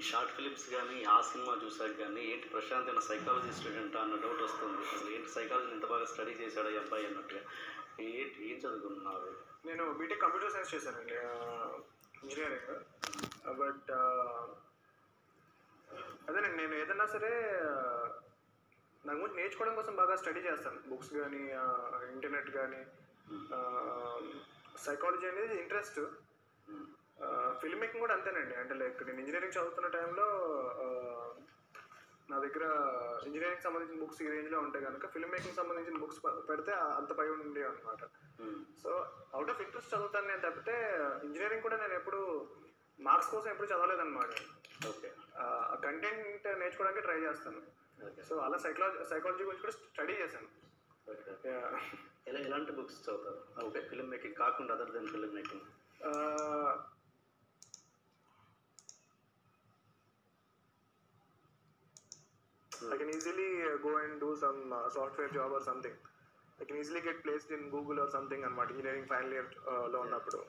ఈ short films గానీ, ఆ సినిమా చూసాక గానీ ఏంటి ప్రశాంత్ ఏమైనా సైకాలజీ స్టూడెంటా అన్న డౌట్ వస్తుంది. అసలు ఏంటి సైకాలజీని ఇంత బాగా స్టడీ చేశాడా ఈ అబ్బాయి అన్నట్టుగా. ఏం చదువుకున్నావు? నేను బీటెక్ కంప్యూటర్ సైన్స్ చేశానండి, ఇంజనీరింగ్. బట్ అదేనండి, నేను ఏదన్నా సరే దాని గురించి నేర్చుకోవడం కోసం బాగా స్టడీ చేస్తాను. బుక్స్ కానీ, ఇంటర్నెట్ కానీ. సైకాలజీ అనేది ఇంట్రెస్ట్. ఫిల్మ్ మేకింగ్ కూడా అంతేనండి. అంటే లైక్ నేను ఇంజనీరింగ్ చదువుతున్న టైంలో నా దగ్గర ఇంజనీరింగ్ సంబంధించిన బుక్స్ ఈ రేంజ్లో ఉంటాయి కనుక ఫిల్మ్ మేకింగ్ సంబంధించిన బుక్స్ పెడితే అంత పై ఉండేవి అనమాట. సో అవుట్ ఆఫ్ ఇంట్రెస్ట్ చదువుతాను నేను తప్పితే ఇంజనీరింగ్ కూడా నేను ఎప్పుడు మార్క్స్ కోసం ఎప్పుడు చదవలేదన్నమాట. ఓకే, కంటెంట్ నేర్చుకోవడానికి ట్రై చేస్తాను. సో అలా సైకాలజీ గురించి కూడా స్టడీ చేశాను. ఎలాంటి బుక్స్ చదువుతారు? ఓకే, ఫిల్మ్ మేకింగ్ కాకుండా other than film making. I can easily go and do some software job or something. I can easily get placed in Google or something అనమాట, engineering final year లో ఉన్నప్పుడు.